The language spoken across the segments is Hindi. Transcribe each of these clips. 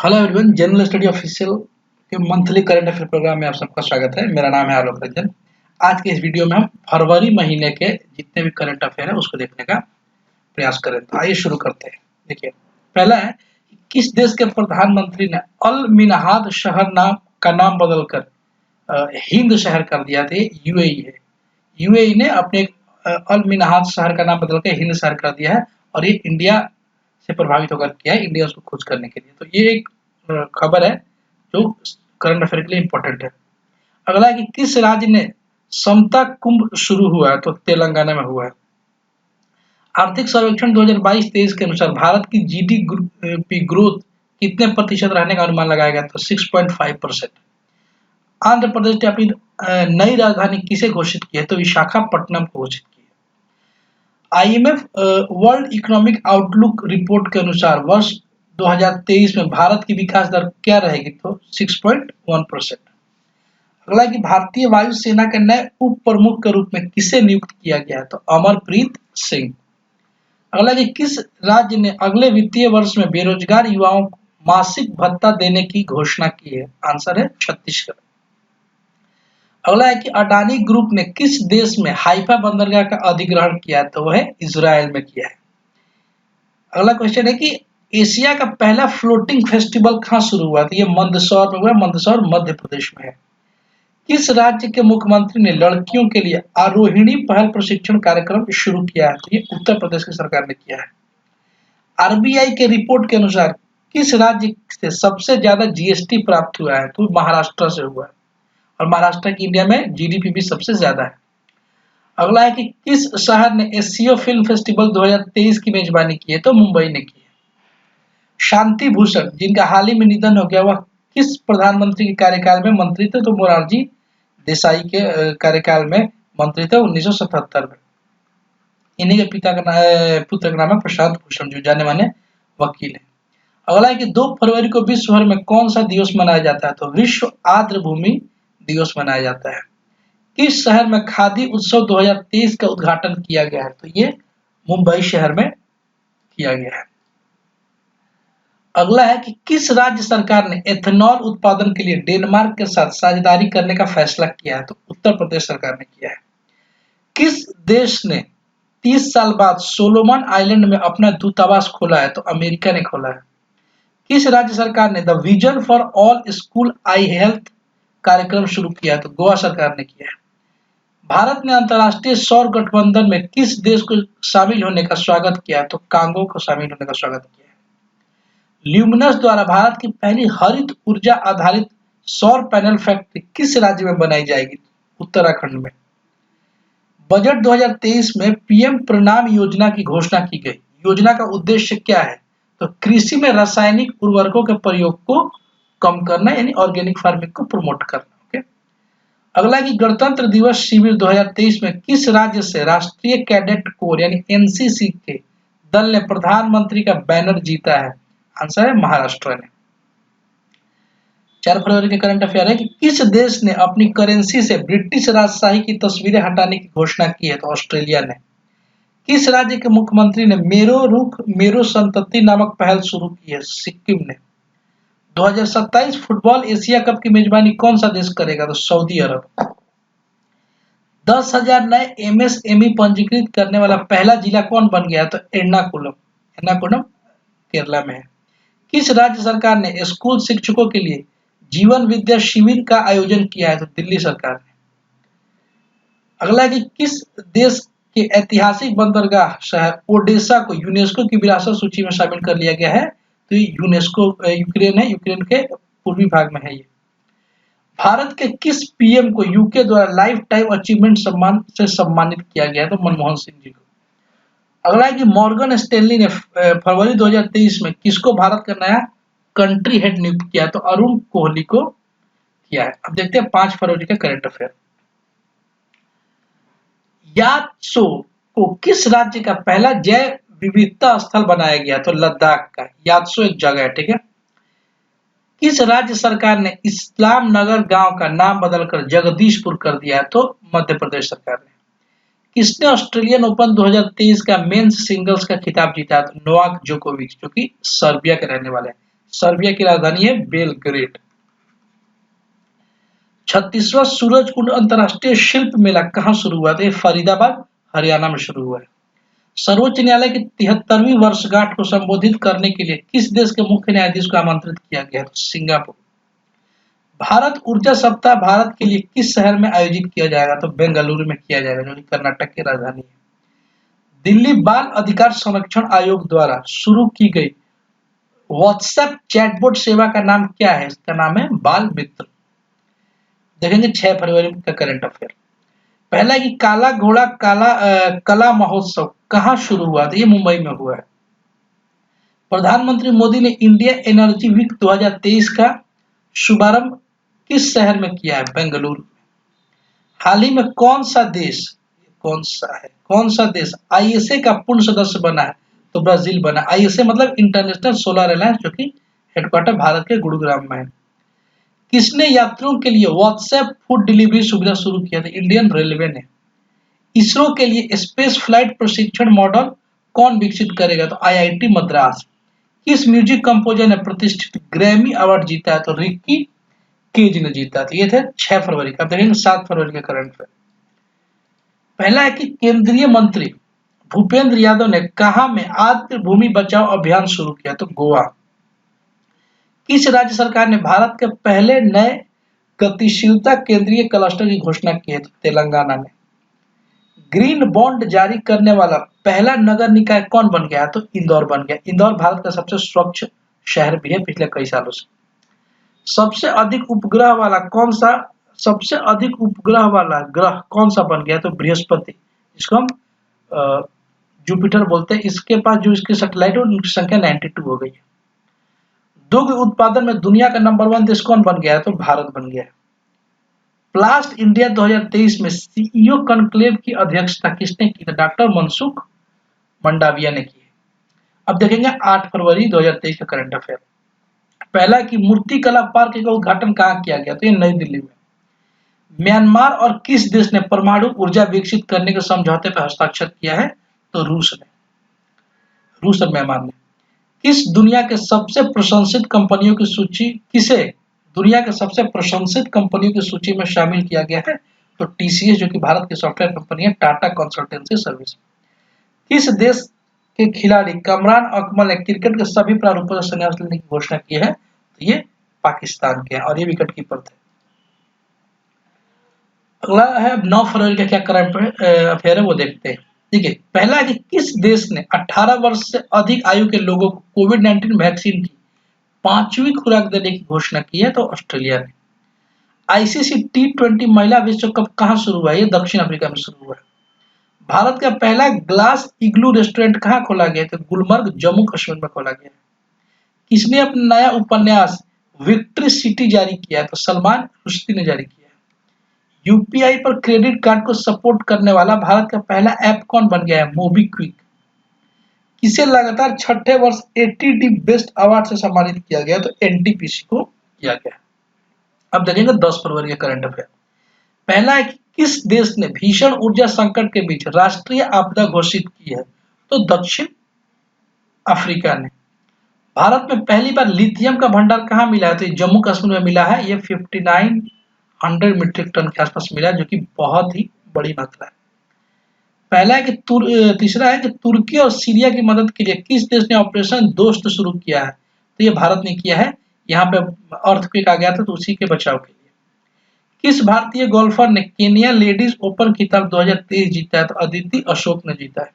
Hello everyone, general study official के मंथली करंट अफेयर प्रोग्राम में आप सबका स्वागत है। मेरा नाम है आलोक रंजन। आज के इस वीडियो में हम फरवरी महीने के जितने भी करंट अफेयर है उसको देखने का प्रयास करें। तो आइए शुरू करते हैं। देखिए, पहला है कि किस देश के प्रधानमंत्री ने अल मिनहाद शहर का नाम बदलकर हिंद शहर कर दिया था। यूएई है। यूएई ने अपने अल मिनहाद शहर का नाम बदलकर हिंद शहर कर दिया है और ये इंडिया से प्रभावित होकर किया है, इंडिया उसको खोज करने के लिए। तो ये एक खबर है जो करंट अफेयर के लिए इम्पोर्टेंट है। अगला है कि किस राज्य में समता कुंभ शुरू हुआ है? तो तेलंगाना में हुआ है। आर्थिक सर्वेक्षण 2022-23 के अनुसार भारत की जीडीपी ग्रोथ कितने प्रतिशत रहने का अनुमान लगाया गया? तो 6.5%। आंध्र प्रदेश ने अपनी नई राजधानी किसे घोषित की है? तो विशाखापट्टनम को घोषित की है। IMF world economic outlook report के अनुसार वर्ष 2023 में भारत की विकास दर क्या रहेगी? तो 6.1%। अगला कि भारतीय वायुसेना के नए उप प्रमुख के रूप में किसे नियुक्त किया गया है? तो अमरप्रीत सिंह। अगला कि किस राज्य ने अगले वित्तीय वर्ष में बेरोजगार युवाओं को मासिक भत्ता देने की घोषणा की है? आंसर है छत्तीसगढ़। अगला है कि अडानी ग्रुप ने किस देश में हाइफा बंदरगाह का अधिग्रहण किया है? तो वह इजराइल में किया है। अगला क्वेश्चन है कि एशिया का पहला फ्लोटिंग फेस्टिवल कहाँ शुरू हुआ? तो ये मंदसौर में हुआ। मंदसौर मध्य प्रदेश में है। किस राज्य के मुख्यमंत्री ने लड़कियों के लिए आरोहिणी पहल प्रशिक्षण कार्यक्रम शुरू किया है? तो ये उत्तर प्रदेश की सरकार ने किया है। आरबीआई के रिपोर्ट के अनुसार किस राज्य से सबसे ज्यादा जीएसटी प्राप्त हुआ है? तो महाराष्ट्र से हुआ है और महाराष्ट्र की इंडिया में जीडीपी भी सबसे ज्यादा है। अगला है कि किस शहर ने एशियो फिल्म फेस्टिवल 2023 की मेजबानी की है? तो मुंबई ने की है। शांति भूषण जिनका हाल ही में निधन हो गया, वह किस प्रधानमंत्री के कार्यकाल में मंत्री थे? तो मोरारजी देसाई के कार्यकाल में मंत्री थे 1977 में। इन्हीं के पिता का पुत्र का नाम है प्रशांत भूषण, जो जाने माने वकील है। अगला है कि 2 फरवरी को विश्व भर में कौन सा दिवस मनाया जाता है? तो विश्व आर्द्र भूमि दिवस मनाया जाता है। किस शहर में खादी उत्सव 2023 का उद्घाटन किया गया है? तो ये मुंबई शहर में किया गया है। अगला है कि किस राज्य सरकार ने एथेनॉल उत्पादन के लिए डेनमार्क के साथ साझेदारी करने का फैसला किया है? तो उत्तर प्रदेश सरकार ने किया है। किस देश ने 30 साल बाद सोलोमन आइलैंड में अपना दूतावास खोला है? तो अमेरिका ने खोला है। किस राज्य सरकार ने the vision for all school I health कार्यक्रम शुरू किया है? तो गोवा सरकार ने किया है। भारत ने अंतर्राष्ट्रीय सौर गठबंधन में किस देश को शामिल होने का स्वागत किया है? तो कांगो को शामिल होने का स्वागत किया है। ल्यूमिनस द्वारा भारत की पहली हरित ऊर्जा आधारित सौर पैनल फैक्ट्री किस राज्य में बनाई जाएगी? उत्तराखंड में। बजट 2023 में पीएम प्रणाम योजना की घोषणा की गई। योजना का उद्देश्य क्या है? तो कृषि में रासायनिक उर्वरकों के प्रयोग को कम करना, यानी ऑर्गेनिक फार्मिंग को प्रमोट करना। ओके। अगला कि गणतंत्र दिवस शिविर 2023 में किस राज्य से राष्ट्रीय कैडेट कोर यानी एनसीसी के दल ने प्रधानमंत्री का बैनर जीता है? आंसर है महाराष्ट्र ने। 4 फरवरी के करंट अफेयर है कि किस देश ने अपनी करेंसी से ब्रिटिश राजशाही की तस्वीरें हटाने की घोषणा की है? तो ऑस्ट्रेलिया ने। किस राज्य के मुख्यमंत्री ने मेरो रुख मेरो संतति नामक पहल शुरू की है? सिक्किम ने। 2027 फुटबॉल एशिया कप की मेजबानी कौन सा देश करेगा? तो सऊदी अरब। 10,000 नए एमएसएमई पंजीकृत करने वाला पहला जिला कौन बन गया? तो एर्नाकुलम। एर्नाकुलम केरला में है। किस राज्य सरकार ने स्कूल शिक्षकों के लिए जीवन विद्या शिविर का आयोजन किया है? तो दिल्ली सरकार ने। अगला है कि किस देश के ऐतिहासिक बंदरगाह शहर ओडेसा को यूनेस्को की विरासत सूची में शामिल कर लिया गया है? तो यूनेस्को यूक्रेन है। यूक्रेन के पूर्वी भाग में है ये। भारत के किस पीएम को यूके द्वारा लाइफ टाइम अचीवमेंट सम्मान से सम्मानित किया गया है? तो मनमोहन सिंह जी को। अगला है कि मॉर्गन स्टैनली ने फरवरी 2023 में किसको भारत का नया कंट्री हेड नियुक्त किया? तो अरुण कोहली को किया है। अब देखते हैं 5 फरवरी का करंट अफेयर। यात्सो को किस राज्य का पहला जैव विविधता स्थल बनाया गया? तो लद्दाख का। यात्सो एक जगह है, ठीक है। किस राज्य सरकार ने इस्लाम नगर गांव का नाम बदलकर जगदीशपुर कर दिया है? तो मध्य प्रदेश सरकार ने। किसने ऑस्ट्रेलियन ओपन 2023 का मेंस सिंगल्स का खिताब जीता? तो नोवाक जोकोविच, जो कि सर्बिया के रहने वाले हैं। सर्बिया की राजधानी है बेलग्रेड। 36वां सूरजकुंड अंतर्राष्ट्रीय शिल्प मेला कहाँ शुरू हुआ था? ये फरीदाबाद हरियाणा में शुरू हुआ है। सर्वोच्च न्यायालय की 73वीं वर्षगांठ को संबोधित करने के लिए किस देश के मुख्य न्यायाधीश को आमंत्रित किया गया? सिंगापुर। भारत ऊर्जा सप्ताह भारत के लिए किस शहर में आयोजित किया जाएगा? तो बेंगलुरु में किया जाएगा, जो कि कर्नाटक की राजधानी है। दिल्ली बाल अधिकार संरक्षण आयोग द्वारा शुरू की गई व्हाट्सएप चैटबॉट सेवा का नाम क्या है? इसका नाम है बाल मित्र। देखेंगे 6 फरवरी का करंट अफेयर। पहला है कि काला घोड़ा कला महोत्सव कहाँ शुरू हुआ था? ये मुंबई में हुआ है। प्रधानमंत्री मोदी ने इंडिया एनर्जी वीक 2023 का शुभारंभ किस शहर में किया है? बेंगलुरु। हाल ही में कौन सा देश आईएसए का पूर्ण सदस्य बना है? तो ब्राजील बना। आईएसए मतलब इंटरनेशनल सोलर अलायंस, जो कि हेडक्वार्टर भारत के गुरुग्राम में है। किसने यात्रियों के लिए व्हाट्सएप फूड डिलीवरी सुविधा शुरू किया था? इंडियन रेलवे ने। इसरो के लिए स्पेस फ्लाइट प्रशिक्षण मॉडल कौन विकसित करेगा? तो आईआईटी मद्रास। किस म्यूजिक कंपोजर ने प्रतिष्ठित ग्रैमी अवार्ड जीता है? तो रिक्की केज ने जीता था। ये थे 6 फरवरी का। देखेंगे 7 फरवरी के करंट अफेयर। पहला है कि केंद्रीय मंत्री भूपेंद्र यादव ने कहा में आर्द्र भूमि बचाओ अभियान शुरू किया? तो गोवा। किस राज्य सरकार ने भारत के पहले नए गतिशीलता केंद्रीय क्लस्टर की घोषणा की है? तो तेलंगाना ने। ग्रीन बॉन्ड जारी करने वाला पहला नगर निकाय कौन बन गया? तो इंदौर बन गया। इंदौर भारत का सबसे स्वच्छ शहर भी है पिछले कई सालों से। सबसे अधिक उपग्रह वाला ग्रह कौन सा बन गया? तो बृहस्पति, जिसको हम जुपिटर बोलते हैं। इसके पास जो इसके सैटेलाइट है उनकी संख्या 92 हो गई है। दुग्ध उत्पादन में दुनिया का नंबर 1 देश कौन बन गया है? तो भारत बन गया है। प्लास्ट इंडिया 2023 में सीईओ कॉन्क्लेव की अध्यक्षता किसने की? डॉक्टर मनसुख मंडाविया ने की। अब देखेंगे 8 फरवरी 2023 का करंट अफेयर। पहला कि मूर्तिकला पार्क का उद्घाटन कहाँ किया गया? तो ये नई दिल्ली में। म्यांमार और किस देश ने परमाणु ऊर्जा विकसित करने के समझौते पर हस्ताक्षर किया है? तो रूस और म्यांमार ने। किसे दुनिया के सबसे प्रशंसित कंपनियों की सूची में शामिल किया गया है? तो टीसीएस, जो कि भारत की सॉफ्टवेयर कंपनी है, टाटा कंसल्टेंसी सर्विस। किस देश के खिलाड़ी कमरान अकमल ने क्रिकेट के सभी प्रारूपों से संन्यास लेने की घोषणा की है? तो ये पाकिस्तान के हैं और ये विकेट कीपर थे। अगला है 9 फरवरी का क्या करंट अफेयर है वो देखते हैं। ठीक है, पहला है कि किस देश ने 18 वर्ष से अधिक आयु के लोगों को कोविड-19 वैक्सीन की 5वीं खुराक देने की घोषणा की है? तो ऑस्ट्रेलिया ने। आईसीसी T20 महिला विश्व कप कहाँ शुरू हुआ है? ये दक्षिण अफ्रीका में शुरू हुआ है। भारत का पहला ग्लास इग्लू रेस्टोरेंट कहाँ खोला गया? तो गुलमर्ग, जम्मू कश्मीर में खोला गया। किसने अपना नया उपन्यास विक्ट्री सिटी जारी किया? तो सलमान रुश्दी ने जारी किया। यूपीआई पर क्रेडिट कार्ड को सपोर्ट करने वाला भारत का पहला ऐप कौन बन गया है? मोबीक्विक। किसे लगातार 6ठे वर्ष एटीडी बेस्ट अवार्ड से सम्मानित किया गया? तो एनटीपीसी को किया गया। अब देखेंगे 10 फरवरी का करंट अफेयर। पहला है कि किस देश ने भीषण ऊर्जा संकट के बीच राष्ट्रीय आपदा घोषित की है? तो दक्षिण अफ्रीका ने। भारत में पहली बार लिथियम का भंडार कहाँ मिला है? तो जम्मू कश्मीर में मिला है। ये 5900 मीट्रिक टन के आसपास मिला है, जो कि बहुत ही बड़ी मात्रा है। पहला है कि तीसरा है कि तुर्की और सीरिया की मदद के लिए किस देश ने ऑपरेशन दोस्त शुरू किया है? तो ये भारत ने किया है। यहाँ पे अर्थक्वेक आ गया था तो उसी के बचाव के लिए। किस भारतीय गोल्फर ने केनिया लेडीज ओपन खिताब 2023 जीता है? तो अदिति अशोक ने जीता है।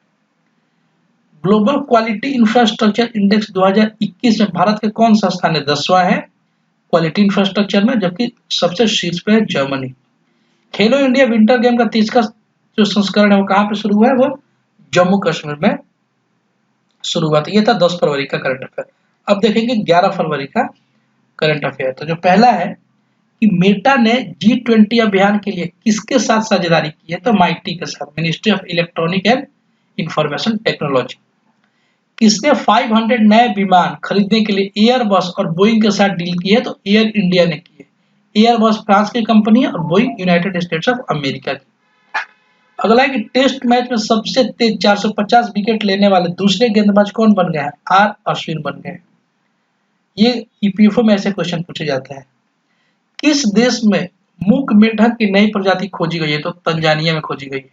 ग्लोबल क्वालिटी इंफ्रास्ट्रक्चर इंडेक्स 2021 में भारत के कौन सा स्थान है? 10वां है क्वालिटी इंफ्रास्ट्रक्चर में, जबकि सबसे शीर्ष पे है जर्मनी। खेलो इंडिया विंटर गेम का 30वां जो संस्करण है वो कहाँ पे शुरू हुआ है? वो जम्मू कश्मीर में शुरू हुआ था। ये था 10 फरवरी का करंट अफेयर। अब देखेंगे 11 फरवरी का करंट अफेयर। तो जो पहला है कि मेटा ने G20 अभियान के लिए किसके साथ साझेदारी की है? तो माइटी के साथ, ministry of electronic and information technology. किसने 500 नए विमान खरीदने के लिए एयरबस और बोइंग के साथ डील की है? तो एयर इंडिया ने की है। एयरबस फ्रांस की कंपनी है और Boeing United states of America की। अगला है कि टेस्ट मैच में सबसे तेज 450 विकेट लेने वाले दूसरे गेंदबाज कौन बन गए हैं? आर अश्विन बन गए। ये ईपीएफओ में ऐसे क्वेश्चन पूछे जाते हैं। किस देश में मूक मेढक की नई प्रजाति खोजी गई है? तो तंजानिया में खोजी गई है।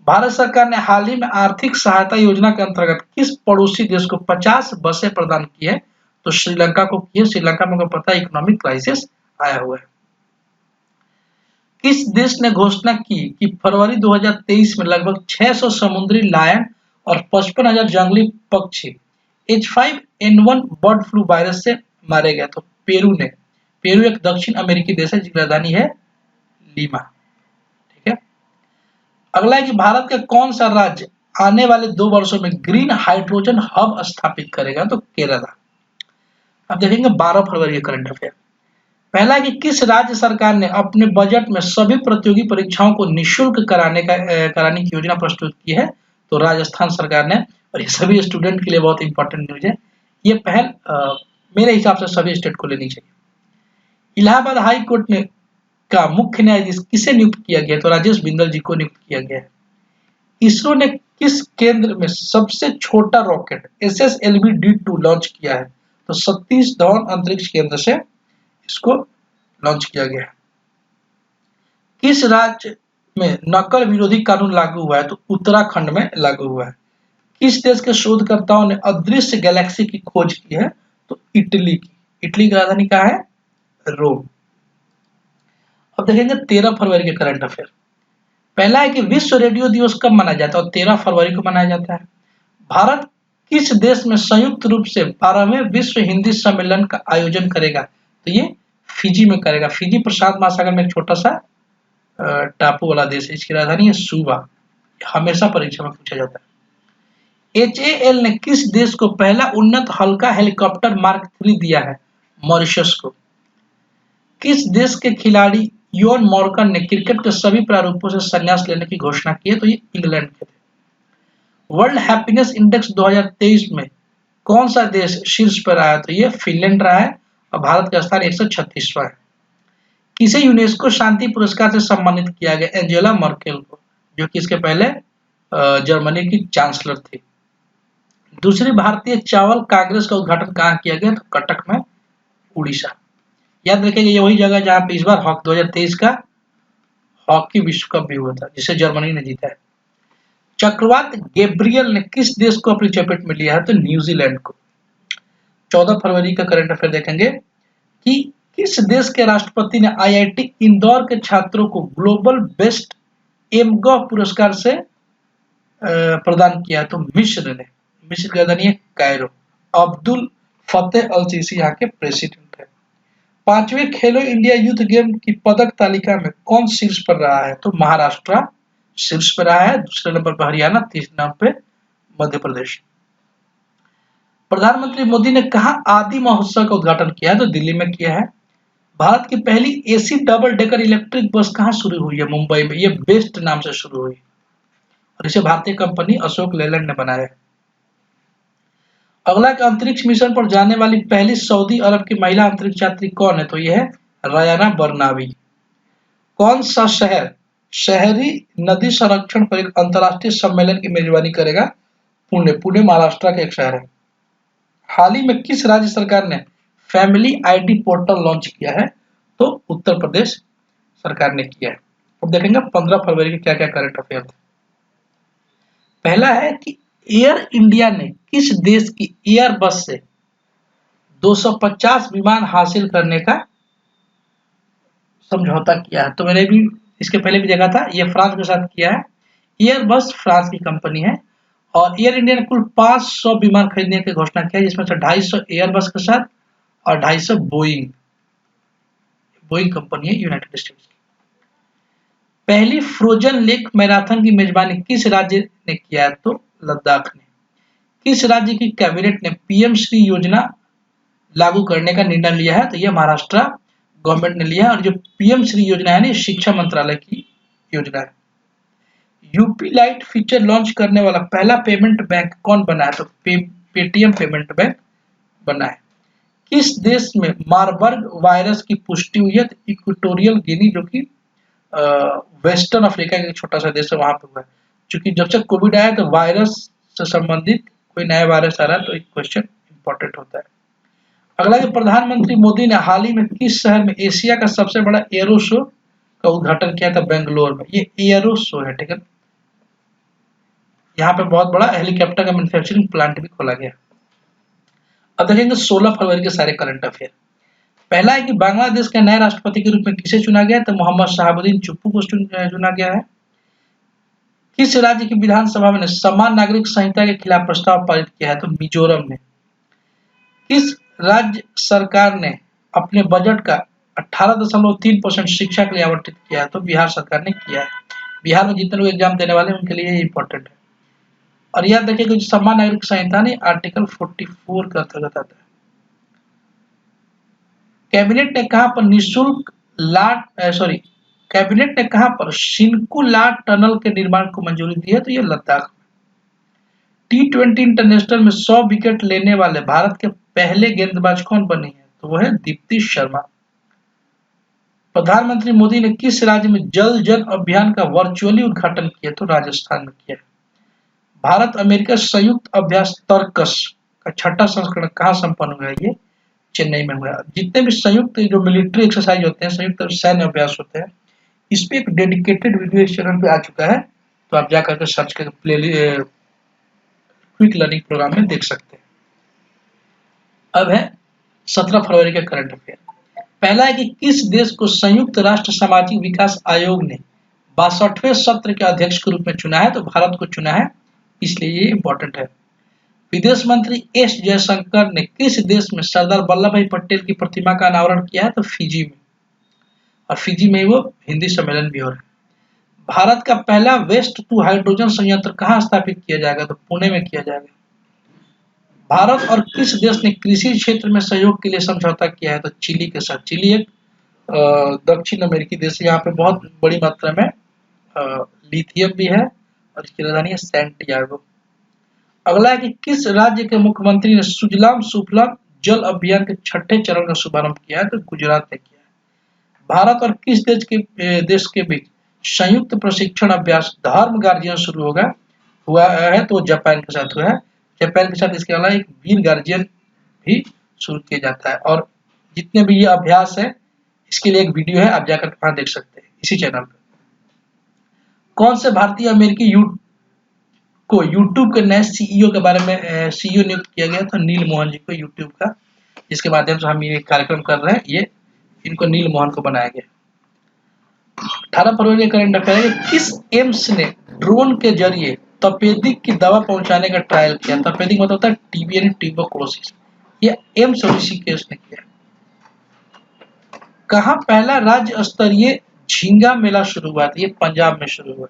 भारत सरकार ने हाल ही में आर्थिक सहायता योजना के अंतर्गत किस पड़ोसी देश को 50 बसें प्रदान की है? तो श्रीलंका को की है। श्रीलंका में आपको पता है इकोनॉमिक क्राइसिस आया हुआ है। किस देश ने घोषणा की कि फरवरी 2023 में लगभग 600 समुद्री लायन और 55,000 जंगली पक्षी H5N1 बर्ड फ्लू वायरस से मारे गए? तो पेरू ने। पेरू एक दक्षिण अमेरिकी देश है जिसकी राजधानी है लीमा। ठीक है। अगला है कि भारत का कौन सा राज्य आने वाले 2 वर्षों में ग्रीन हाइड्रोजन हब स्थापित करेगा? तो केरला। अब देखेंगे 12 फरवरी के करंट अफेयर। पहला है कि किस राज्य सरकार ने अपने बजट में सभी प्रतियोगी परीक्षाओं को निःशुल्क कराने की योजना प्रस्तुत की है? तो राजस्थान सरकार ने। और ये सभी स्टूडेंट के लिए बहुत इंपॉर्टेंट न्यूज है। ये पहल मेरे हिसाब से सभी स्टेट को लेनी चाहिए। इलाहाबाद हाई कोर्ट ने का मुख्य न्यायाधीश किसे नियुक्त किया गया? तो राजेश बिंदल जी को नियुक्त किया गया है। इसरो ने किस केंद्र में सबसे छोटा रॉकेट SSLV-D2 लॉन्च किया है? तो सतीश धवन अंतरिक्ष केंद्र से इसको लॉन्च किया गया है। किस राज्य में नकल विरोधी कानून लागू हुआ है? तो उत्तराखंड में लागू हुआ है। किस देश के शोधकर्ताओं ने अदृश्य गैलेक्सी की खोज की है? तो इटली की। इटली की राजधानी कहाँ है? रोम। अब देखेंगे 13 फरवरी के करंट अफेयर। पहला है कि विश्व रेडियो दिवस कब मनाया जाता है? और 13 फरवरी को मनाया जाता है। भारत किस देश में संयुक्त रूप से 12वें विश्व हिंदी सम्मेलन का आयोजन करेगा? तो ये फिजी में करेगा। फिजी प्रशांत महासागर में एक छोटा सा टापू वाला देश है। इसकी राजधानी है सूबा। हमेशा परीक्षा में पूछा जाता है। HAL ने किस देश को पहला उन्नत हल्का हेलीकॉप्टर मार्क 3 दिया है? मॉरिशस को। किस देश के खिलाड़ी योन मॉर्गन ने क्रिकेट के सभी प्रारूपों से संन्यास लेने की घोषणा की है? तो ये इंग्लैंड के थे। वर्ल्ड हैप्पीनेस इंडेक्स 2023 में कौन सा देश शीर्ष पर आया? तो ये फिनलैंड रहा है और भारत का स्थान 136वां है। किसे यूनेस्को शांति पुरस्कार से सम्मानित किया गया? एंजेला मर्केल को, जो कि इसके पहले जर्मनी की चांसलर थी। दूसरी भारतीय चावल कांग्रेस का उद्घाटन कहाँ किया गया? तो कटक में, उड़ीसा। याद रखिएगा ये वही जगह जहाँ पे इस बार 2023 का हॉकी विश्व कप भी हुआ था जिसे जर्मनी ने जीता है। चक्रवात गैब्रियल ने किस देश को अपनी चपेट में लिया है? तो न्यूजीलैंड को। 14 फरवरी का करंट अफेयर देखेंगे कि किस देश के राष्ट्रपति ने IIT इंदौर के छात्रों को ग्लोबल बेस्ट एमगॉव पुरस्कार से प्रदान किया? तो मिस्र ने। मिस्र की राजधानी है कायरो। अब्दुल फतेह अल सीसी यहाँ के प्रेसिडेंट है। 5वें खेलो इंडिया यूथ गेम की पदक तालिका में कौन शीर्ष पर रहा है? तो महाराष्ट्र शीर्ष पर रहा है। दूसरे नंबर पर हरियाणा, तीसरे नंबर पे मध्य प्रदेश। प्रधानमंत्री मोदी ने कहा आदि महोत्सव का उद्घाटन किया है? तो दिल्ली में किया है। भारत की पहली AC double decker electric bus कहाँ शुरू हुई है? मुंबई में। ये बेस्ट नाम से शुरू हुई और इसे भारतीय कंपनी अशोक लेलैंड ने बनाया है। अगला अंतरिक्ष मिशन पर जाने वाली पहली सऊदी अरब की महिला अंतरिक्ष यात्री कौन है? तो यह है रायाना बरनावी। कौन सा शहर शहरी नदी संरक्षण पर एक अंतर्राष्ट्रीय सम्मेलन की मेजबानी करेगा? पुणे। पुणे महाराष्ट्र का एक शहर है। हाल ही में किस राज्य सरकार ने फैमिली ID पोर्टल लॉन्च किया है? तो उत्तर प्रदेश सरकार ने किया है। अब देखेंगे 15 फरवरी के क्या क्या करंट अफेयर थे। पहला है कि एयर इंडिया ने किस देश की एयरबस से 250 विमान हासिल करने का समझौता किया है? तो मैंने भी इसके पहले भी देखा था, ये फ्रांस के साथ किया है। एयरबस फ्रांस की कंपनी है और एयर इंडिया ने कुल 500 विमान खरीदने की घोषणा किया है, जिसमें से 250 एयरबस के साथ और 250 बोइंग कंपनी है यूनाइटेड स्टेट्स की। पहली फ्रोजन लेक मैराथन की मेजबानी किस राज्य ने किया है? तो लद्दाख ने। किस राज्य की कैबिनेट ने PM श्री योजना लागू करने का निर्णय लिया है? तो यह महाराष्ट्र गवर्नमेंट ने लिया है और जो PM श्री योजना है ना, शिक्षा मंत्रालय की योजना है। यूपी लाइट फीचर लॉन्च करने वाला पहला पेमेंट बैंक कौन बना है? तो पेटीएम पेमेंट बैंक बना है। किस देश में मारबर्ग वायरस की पुष्टि हुई है? तो इक्वेटोरियल गिनी, जो कि वेस्टर्न अफ्रीका का एक छोटा सा देश है, वहां पे हुआ है। क्योंकि जब से कोविड आया तो वायरस से संबंधित कोई नया वायरस आ रहा है तो एक क्वेश्चन इंपॉर्टेंट होता है। अगला कि प्रधानमंत्री मोदी ने हाल ही में किस शहर में एशिया का सबसे बड़ा एरो शो का उद्घाटन किया था? बेंगलोर में। ये एरो शो है, ठीक है। यहाँ पे बहुत बड़ा हेलीकॉप्टर का मैन्युफैक्चरिंग प्लांट भी खोला गया। अब देखेंगे 16 फरवरी के सारे करंट अफेयर। पहला है कि बांग्लादेश के नए राष्ट्रपति के रूप में किसे चुना गया? तो मोहम्मद शहाबुद्दीन चुप्पू को चुना गया है। किस राज्य की विधानसभा में समान नागरिक संहिता के खिलाफ प्रस्ताव पारित किया है? तो मिजोरम ने। किस राज्य सरकार ने अपने बजट का 18.3% शिक्षा के लिए आवंटित किया है? तो बिहार सरकार ने किया है। बिहार में जितने लोग एग्जाम देने वाले हैं उनके लिए ये इंपॉर्टेंट है। और याद रखिए कि समान नागरिक संहिता ने आर्टिकल 44 के अंतर्गत आता है। कैबिनेट ने कहां पर निःशुल्क कैबिनेट ने कहां पर शिन्कुला टनल के निर्माण को मंजूरी दी है? तो ये लद्दाख में। T20 इंटरनेशनल में 100 विकेट लेने वाले भारत के पहले गेंदबाज कौन बने हैं? तो वो है दीप्ति शर्मा। प्रधानमंत्री मोदी ने किस राज्य में जल जन अभियान का वर्चुअली उद्घाटन किया? तो राजस्थान में किया। भारत अमेरिका संयुक्त अभ्यास तर्कस का 6ठा संस्करण कहाँ संपन्न हुआ? ये चेन्नई में हुआ। जितने भी संयुक्त जो मिलिट्री एक्सरसाइज होते हैं, संयुक्त सैन्य अभ्यास होते हैं, इस पे एक डेडिकेटेड वीडियो इस चैनल पे आ चुका है, तो आप जा करके सर्च करके क्विक लर्निंग प्रोग्राम में देख सकते हैं। अब है 17 फरवरी के करंट अफेयर। पहला है कि किस देश को संयुक्त राष्ट्र सामाजिक विकास आयोग ने 62वें सत्र के अध्यक्ष के रूप में चुना है? तो भारत को चुना है, इसलिए ये इंपॉर्टेंट है। विदेश मंत्री एस जयशंकर ने किस देश में सरदार वल्लभ भाई पटेल की प्रतिमा का अनावरण किया है? तो फिजी में। और फिजी में वो हिंदी सम्मेलन भी हो रहा है। भारत का पहला वेस्ट टू हाइड्रोजन संयंत्र कहाँ स्थापित किया जाएगा? तो पुणे में किया जाएगा। भारत और किस देश ने कृषि क्षेत्र में सहयोग के लिए समझौता किया है? तो चिली के साथ। चिली एक दक्षिण अमेरिकी देश है, यहाँ पे बहुत बड़ी मात्रा में लिथियम भी है और इसकी राजधानी है सैंटियागो। अगला है कि किस राज्य के मुख्यमंत्री ने सुजलाम सुफलाम जल अभियान के 6ठे चरण का शुभारंभ किया है? तो गुजरात ने किया है। भारत और किस देश के बीच संयुक्त प्रशिक्षण अभ्यास धर्म गार्जियन शुरू हुआ है? तो जापान के साथ हुआ है। जापान के साथ इसके अलावा एक वीर गार्जियन भी शुरू किया जाता है। और जितने भी ये अभ्यास है, इसके लिए एक वीडियो है, आप जाकर वहां देख सकते हैं इसी चैनल पर। कौन से भारतीय अमेरिकी यूट्यूब के नए सीईओ के बारे में सीईओ नियुक्त किया गया? तो नील मोहन जी को, यूट्यूब का, जिसके माध्यम से हम ये कार्यक्रम कर रहे हैं, ये इनको नील मोहन को बनाया गया। 18 फरवरी का करंट अफेयर है, किस एम्स ने ड्रोन के जरिए तपेदिक की दवा पहुंचाने का ट्रायल किया? तपेदिक मतलब होता है टीबी यानी ट्यूबरकुलोसिस। ये एम्स ऋषिकेश ने किया। कहाँ पहला राज्य स्तरीय झींगा मेला शुरू हुआ? ये पंजाब में शुरू हुआ।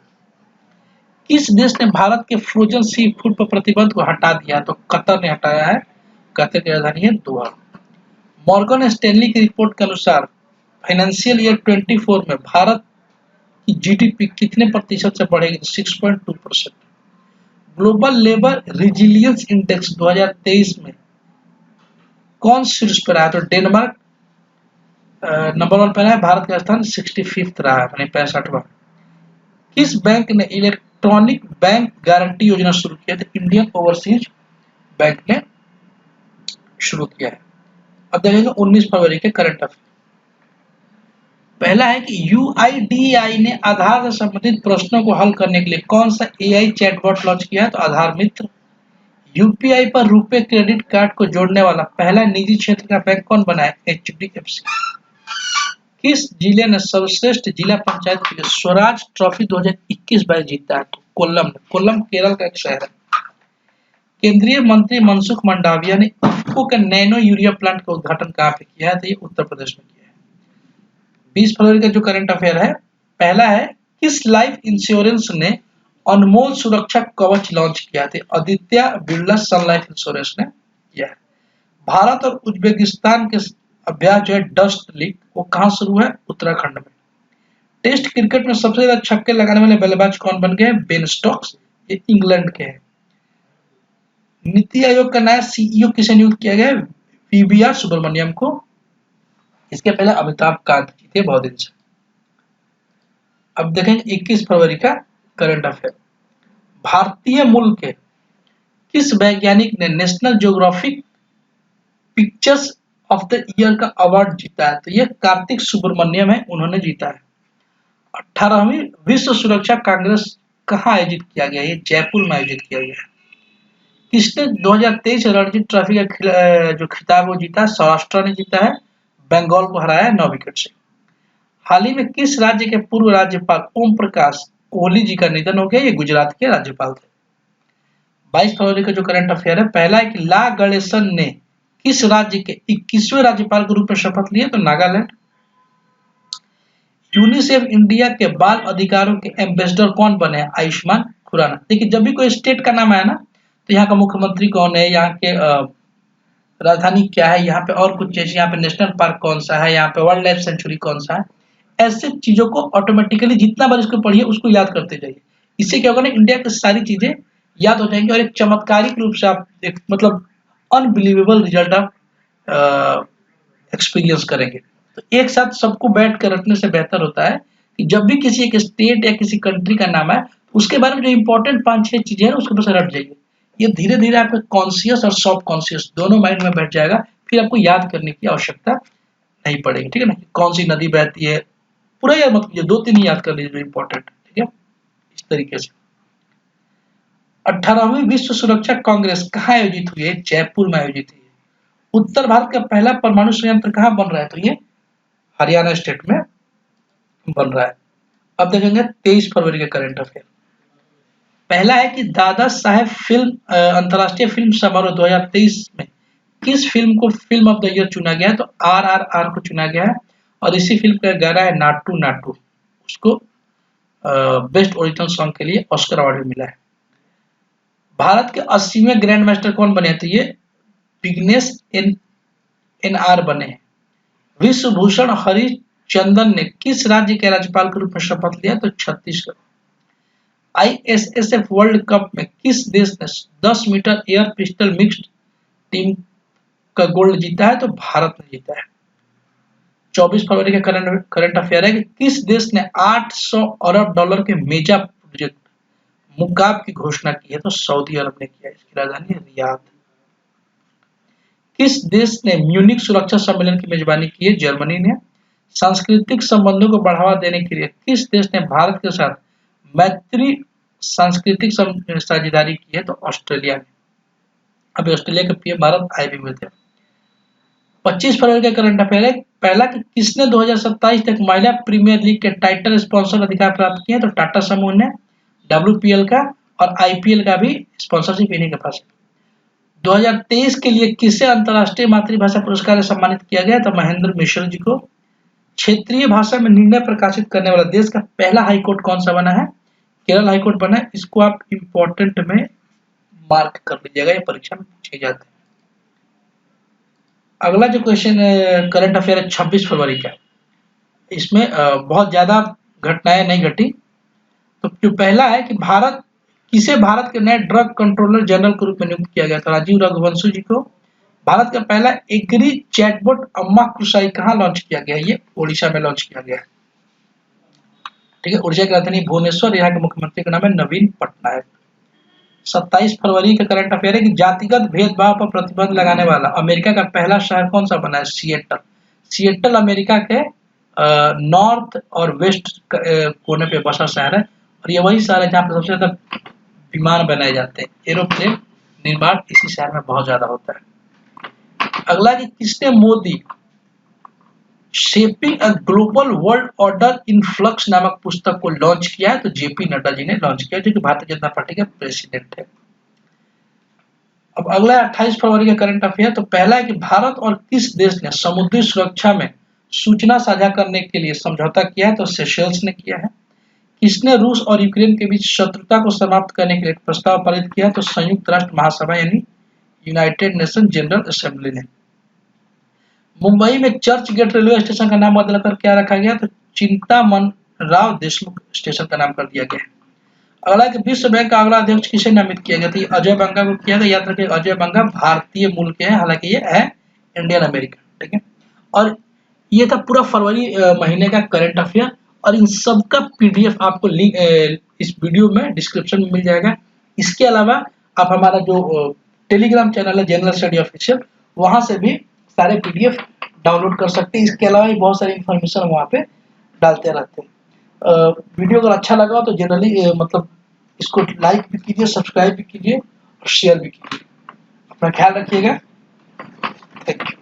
किस देश ने भारत के फ्रोजन सी फूड पर प्रतिबंध को हटा दिया? तो कतर ने हटाया है। कतर की राजधानी है दोहा। मॉर्गन स्टैनली की रिपोर्ट के अनुसार फाइनेंशियल ईयर 24 में भारत की जीडीपी कितने प्रतिशत से बढ़ेगी? 6.2%। ग्लोबल लेबर रिजिलियंस इंडेक्स 2023 में कौन शीर्ष पर आया? तो डेनमार्क नंबर 1 पर है, भारत का स्थान 65th रहा, यानी 65वां। किस बैंक ने इलेक्ट्रॉनिक बैंक गारंटी योजना शुरू किया? तो इंडियन ओवरसीज बैंक ने शुरू किया है। अब देखेंगे 19 फरवरी के करंट अफेयर। पहला है कि यूआईडीएआई ने आधार से संबंधित प्रश्नों को हल करने के लिए कौन सा एआई चैटबॉट लॉन्च किया है? तो आधार मित्र। यूपीआई पर रुपे क्रेडिट कार्ड को जोड़ने वाला पहला निजी क्षेत्र का बैंक कौन बना है? एचडीएफसी। किस जिले ने सर्वश्रेष्ठ जिला पंचायत के लिए स्वराज ट्रॉफी 2021-22 जीता है? तो कोल्लम केरल का एक शहर है। केंद्रीय मंत्री मनसुख मंडाविया ने इफ्को के नैनो यूरिया प्लांट का उद्घाटन कहाँ पे किया है? तो ये उत्तर प्रदेश में किया है। 20 फरवरी का जो करंट अफेयर है, पहला है किस लाइफ इंश्योरेंस ने अनमोल सुरक्षा कवच लॉन्च किया? था आदित्य बिरला सन लाइफ इंश्योरेंस ने किया है। भारत और उज्बेकिस्तान के अभ्यास जो है डस्ट लीग, वो कहाँ शुरू है? उत्तराखंड में। टेस्ट क्रिकेट में सबसे ज्यादा छक्के लगाने वाले बल्लेबाज कौन बन गए? बेन स्टोक्स, ये इंग्लैंड के हैं। नीति आयोग का नया सीईओ किसे नियुक्त किया गया? वीवीआर सुब्रमण्यम को। इसके पहले अमिताभ कांत जी थे बहुत दिन से। अब देखेंगे 21 फरवरी का करंट अफेयर। भारतीय मूल के किस वैज्ञानिक ने national geographic pictures of the year का अवार्ड जीता है, तो ये कार्तिक सुब्रमण्यम है, उन्होंने जीता है। 18वीं विश्व सुरक्षा कांग्रेस कहाँ आयोजित किया गया? ये जयपुर में आयोजित किया गया है। किसने 2023 रणजी ट्रॉफी का जो खिताब वो जीता? सौराष्ट्र ने जीता है, बंगाल को हराया है 9 विकेट से। हाल ही में किस राज्य के पूर्व राज्यपाल ओम प्रकाश कोहली जी का निधन हो गया? ये गुजरात के राज्यपाल थे। 22 फरवरी का जो करंट अफेयर है, पहला है कि ला गणेशन ने किस राज्य के 21वें राज्यपाल के रूप में शपथ लिए? तो नागालैंड। यूनिसेफ इंडिया के बाल अधिकारों के एम्बेसडर कौन बने? आयुष्मान खुराना। देखिए, जब भी कोई स्टेट का नाम आया ना, तो यहाँ का मुख्यमंत्री कौन है, यहाँ के राजधानी क्या है, यहाँ पे और कुछ चीज, यहाँ पे नेशनल पार्क कौन सा है, यहाँ पे वाइल्ड लाइफ सेंचुरी कौन सा है, ऐसे चीजों को ऑटोमेटिकली जितना बार इसको पढ़िए उसको याद करते जाइए। इससे क्या होगा ना, इंडिया की सारी चीजें याद हो जाएंगी और एक चमत्कारिक रूप से आप एक मतलब अनबिलीवेबल रिजल्ट आप एक्सपीरियंस करेंगे। तो एक साथ सबको बैठ कर रटने से बेहतर होता है कि जब भी किसी एक स्टेट या किसी कंट्री का नाम है, उसके बारे में जो इंपॉर्टेंट 5-6 चीजें हैं उसके बस रट जाइए। ये धीरे धीरे आपके कॉन्शियस और सब कॉन्शियस दोनों माइंड में बैठ जाएगा, फिर आपको याद करने की आवश्यकता नहीं पड़ेगी। ठीक है ना, कौन सी नदी बहती है पूरा याद मत कीजिए, 2-3 ही याद कर लीजिए जो इंपॉर्टेंट है। ठीक है, इस तरीके से 18वीं विश्व सुरक्षा कांग्रेस कहाँ आयोजित हुई है? जयपुर में आयोजित हुई है। उत्तर भारत का पहला परमाणु संयंत्र कहाँ बन रहा है? तो ये हरियाणा स्टेट में बन रहा है। अब देखेंगे 23 फरवरी के करंट अफेयर। पहला है कि दादा साहेब फिल्म अंतर्राष्ट्रीय फिल्म समारोह 2023 में किस फिल्म को फिल्म ऑफ द ईयर चुना गया है? तो RRR को चुना गया है और इसी फिल्म का गाना है नाटू नाटू, उसको बेस्ट ओरिजिनल सॉन्ग के लिए ऑस्कर अवार्ड भी मिला है। भारत के 80वें ग्रैंड मास्टर कौन बने? तो ये विघ्नेश NR बने हैं। विश्व भूषण हरिचंदन ने किस राज्य के राज्यपाल के रूप में शपथ लिया? तो छत्तीसगढ़। ISSF वर्ल्ड कप में किस देश ने 10 metre air pistol mixed team का गोल्ड जीता है? तो भारत ने जीता है। 24 फरवरी का करंट अफेयर है कि किस देश ने 800 अरब डॉलर के मेगा प्रोजेक्ट मुकाब की घोषणा की है? तो सऊदी अरब ने किया। इसकी राजधानी है रियाद। किस देश ने म्यूनिक सुरक्षा सम्मेलन की मेजबानी की है? जर्मनी ने। सांस्कृतिक संबंधों को बढ़ावा देने के लिए किस देश ने भारत के साथ मैत्री सांस्कृतिक साझेदारी की है? तो ऑस्ट्रेलिया ने। अभी ऑस्ट्रेलिया के पीएम भारत आए भी हुए थे। 25 फरवरी का करंट अफेयर है, पहला कि किसने 2027 तक महिला प्रीमियर लीग के टाइटल स्पॉन्सर अधिकार प्राप्त किए? तो टाटा समूह ने। WPL का और IPL का भी स्पॉन्सरशिप इन्हीं के पास है। 2023 के लिए किसे अंतर्राष्ट्रीय मातृभाषा पुरस्कार से सम्मानित किया गया? तो महेंद्र मिश्र जी को। क्षेत्रीय भाषा में निर्णय प्रकाशित करने वाला देश का पहला हाईकोर्ट कौन सा बना है? केरल हाईकोर्ट बना है। इसको आप इंपॉर्टेंट में मार्क कर लीजिएगा, ये परीक्षा में पूछे जाते हैं। अगला जो क्वेश्चन करंट अफेयर है 26 फरवरी का, इसमें बहुत ज्यादा घटनाएं नहीं घटी। तो जो पहला है कि किसे भारत के नए ड्रग कंट्रोलर जनरल के रूप में नियुक्त किया गया था? राजीव रघुवंशु जी को। भारत का पहला एग्री चैटबॉट अम्मा कृषाई कहाँ लॉन्च किया गया? ये ओडिशा में लॉन्च किया गया है। ठीक है, ओडिशा की राजधानी भुवनेश्वर, यहाँ के मुख्यमंत्री का नाम है नवीन पटनायक। 27 फरवरी का करंट अफेयर है कि जातिगत भेदभाव पर प्रतिबंध लगाने वाला अमेरिका का पहला शहर कौन सा बना है? सिएटल। सिएटल अमेरिका के नॉर्थ और वेस्ट कोने पे बसा शहर है और ये वही शहर है जहाँ पे सबसे ज्यादा विमान बनाए जाते हैं। एरोप्लेन निर्माण इसी शहर में बहुत ज्यादा होता है। अगला कि किसने Modi shaping a global world order in flux नामक पुस्तक को लॉन्च किया है? तो JP नड्डा जी ने लॉन्च किया, जो कि भारतीय जनता पार्टी के प्रेसिडेंट है। अब अगला 28 फरवरी का करंट अफेयर। तो पहला है कि भारत और किस देश ने समुद्री सुरक्षा में सूचना साझा करने के लिए समझौता किया है? तो सेशेल्स ने किया है। किसने रूस और यूक्रेन के बीच शत्रुता को समाप्त करने के लिए एक प्रस्ताव पारित किया? तो संयुक्त राष्ट्र महासभा यानी यूनाइटेड नेशन जनरल असेंबली ने। मुंबई में चर्च गेट रेलवे स्टेशन का नाम बदलकर क्या रखा गया? तो चिंतामन राव देशमुख स्टेशन का नाम कर दिया गया है। अगला कि विश्व बैंक का अगला अध्यक्ष किसे नामित किया गया? तो अजय बंगा को किया गया। याद रखिए, अजय बंगा भारतीय मूल के हैं, हालांकि ये है इंडियन अमेरिकन। ठीक है, और ये था पूरा फरवरी महीने का करंट अफेयर और इन सब का PDF आपको लिंक इस वीडियो में डिस्क्रिप्शन में मिल जाएगा। इसके अलावा आप हमारा जो टेलीग्राम चैनल है जनरल स्टडी ऑफिशियल, वहां से भी सारे PDF डाउनलोड कर सकते हैं। इसके अलावा भी बहुत सारी इन्फॉर्मेशन वहाँ पे डालते रहते हैं। वीडियो अगर अच्छा लगा तो जनरली मतलब इसको लाइक भी कीजिए, सब्सक्राइब भी कीजिए और शेयर भी कीजिए। अपना ख्याल रखिएगा। Thank you.